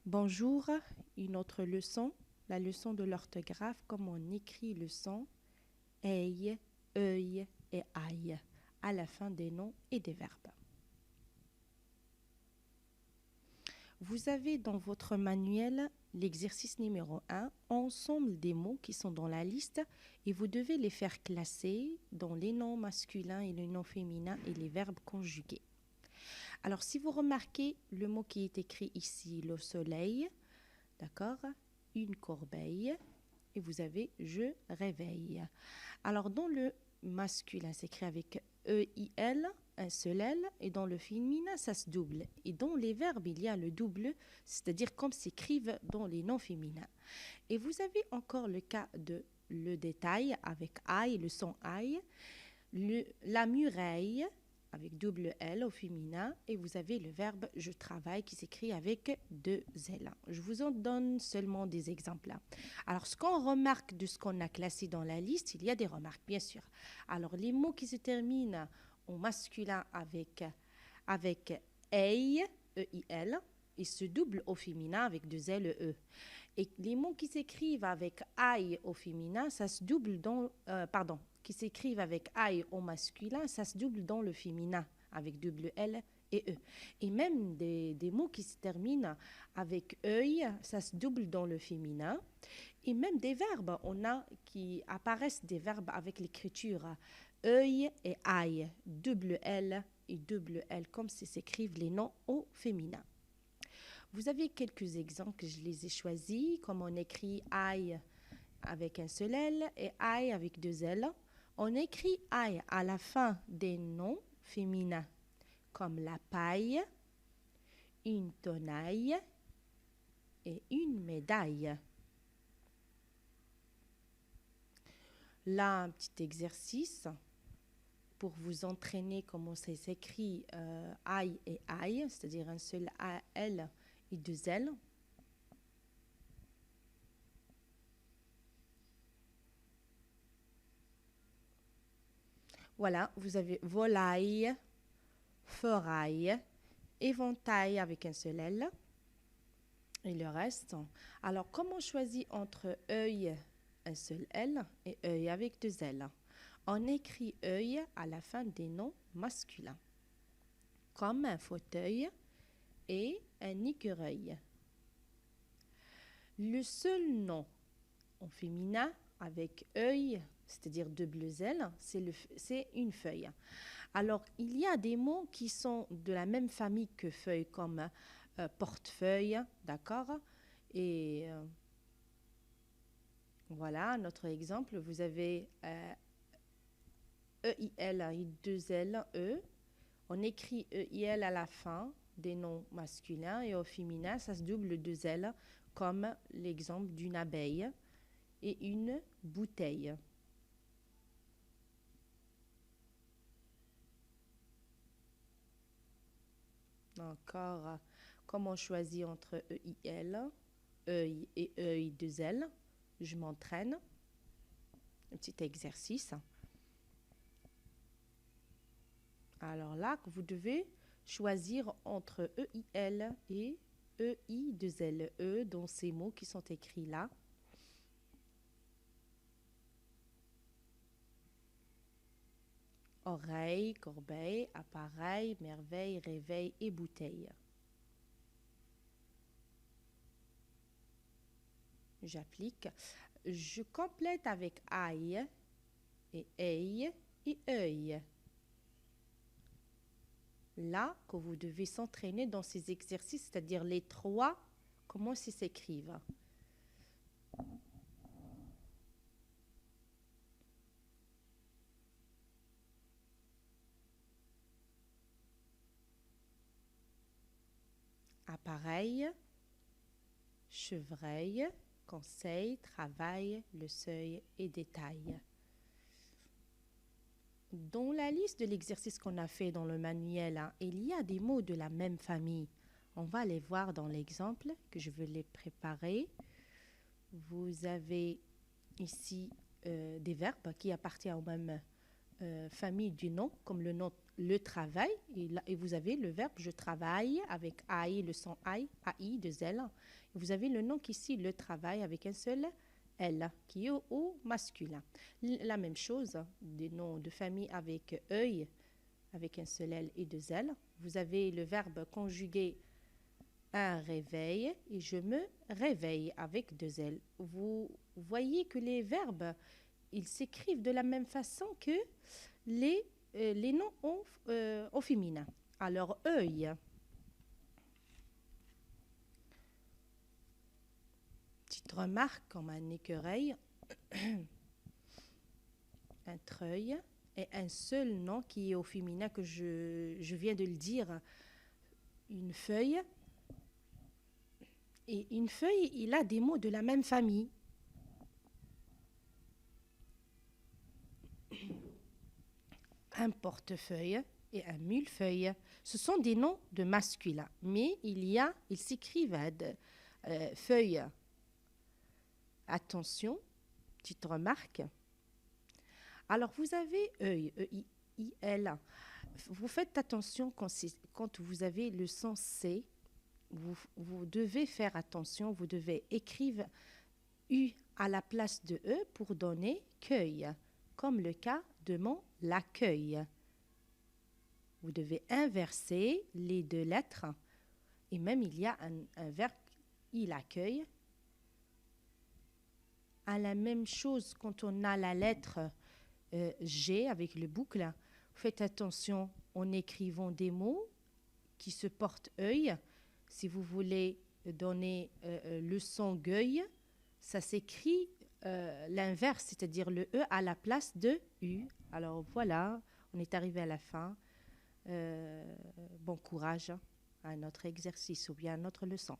Bonjour, une autre leçon, la leçon de l'orthographe, comme on écrit le son ey, œil et aïe à la fin des noms et des verbes. Vous avez dans votre manuel l'exercice numéro 1, ensemble des mots qui sont dans la liste et vous devez les faire classer dans les noms masculins et les noms féminins et les verbes conjugués. Alors si vous remarquez le mot qui est écrit ici, le soleil, d'accord, une corbeille, et vous avez je réveille. Alors dans le masculin, c'est écrit avec E-I-L, un seul L, et dans le féminin, ça se double. Et dans les verbes, il y a le double, c'est-à-dire comme s'écrivent dans les noms féminins. Et vous avez encore le cas de le détail avec aïe, le son aïe, la muraille, avec double L au féminin, et vous avez le verbe je travaille qui s'écrit avec deux L. Je vous en donne seulement des exemples là. Alors, ce qu'on remarque de ce qu'on a classé dans la liste, il y a des remarques, bien sûr. Alors, les mots qui se terminent au masculin avec ei, E-I-L, et se doublent au féminin avec deux L, E. Et les mots qui s'écrivent avec aïe au féminin, ça se double dans, qui s'écrivent avec aïe au masculin, ça se double dans le féminin avec double L et E. Et même des mots qui se terminent avec œil, ça se double dans le féminin. Et même des verbes, on a qui apparaissent des verbes avec l'écriture œil et aïe, double L et double L, comme s'écrivent les noms au féminin. Vous avez quelques exemples que je les ai choisis, comme on écrit aïe avec un seul L et aïe avec deux L. On écrit aïe à la fin des noms féminins, comme la paille, une tenaille et une médaille. Là, un petit exercice pour vous entraîner comment ça s'écrit aïe et aïe, c'est-à-dire un seul L et deux L. Voilà, vous avez volaille, foraille, éventail avec un seul L et le reste. Alors, comment on choisit entre œil, un seul L, et œil avec deux L? On écrit œil à la fin des noms masculins, comme un fauteuil et un écureuil. Le seul nom en féminin avec œil, c'est-à-dire double L, c'est une feuille. Alors, il y a des mots qui sont de la même famille que feuille, comme portefeuille, d'accord? Et voilà, notre exemple, vous avez E-I-L et deux L, E. On écrit E-I-L à la fin des noms masculins et au féminin, ça se double deux L, comme l'exemple d'une abeille et une bouteille. Encore, comment on choisit entre E-I-L, œil et œil deux L? Je m'entraîne. Un petit exercice. Alors là, vous devez choisir entre E-I-L et E-I deux L, E dans ces mots qui sont écrits là. Oreille, corbeille, appareil, merveille, réveil et bouteille. J'applique. Je complète avec aïe et œil et œil. Là que vous devez s'entraîner dans ces exercices, c'est-à-dire les trois, comment ils s'écrivent. Appareil, chevreuil, conseil, travail, le seuil et détail. Dans la liste de l'exercice qu'on a fait dans le manuel, il y a des mots de la même famille. On va les voir dans l'exemple que je vais les préparer. Vous avez ici des verbes qui appartiennent aux mêmes familles du nom, comme le nom le travail, et vous avez le verbe je travaille avec AI, le son AI, AI de L. Et vous avez le nom ici, le travail, avec un seul L, qui est au masculin. La même chose, des noms de famille avec œil, avec un seul L et deux L. Vous avez le verbe conjugué un réveil et je me réveille avec deux L. Vous voyez que les verbes, ils s'écrivent de la même façon que les noms au féminin. Alors, œil, petite remarque comme un écureuil, un treuil, et un seul nom qui est au féminin que je viens de le dire, une feuille. Et une feuille, il a des mots de la même famille. Un portefeuille et un millefeuille. Ce sont des noms de masculin, mais ils s'écrivent feuille. Attention, petite remarque. Alors, vous avez œil, E-I-L. Vous faites attention quand vous avez le son C. Vous devez faire attention, vous devez écrire U à la place de E pour donner cueil, comme le cas de mon l'accueil. Vous devez inverser les deux lettres. Et même il y a un verbe, il accueille. À la même chose quand on a la lettre G avec le boucle. Faites attention en écrivant des mots qui se portent œil. Si vous voulez donner le son gueule, ça s'écrit l'inverse, c'est-à-dire le E à la place de U. Alors voilà, on est arrivé à la fin. Bon courage à notre exercice ou bien à notre leçon.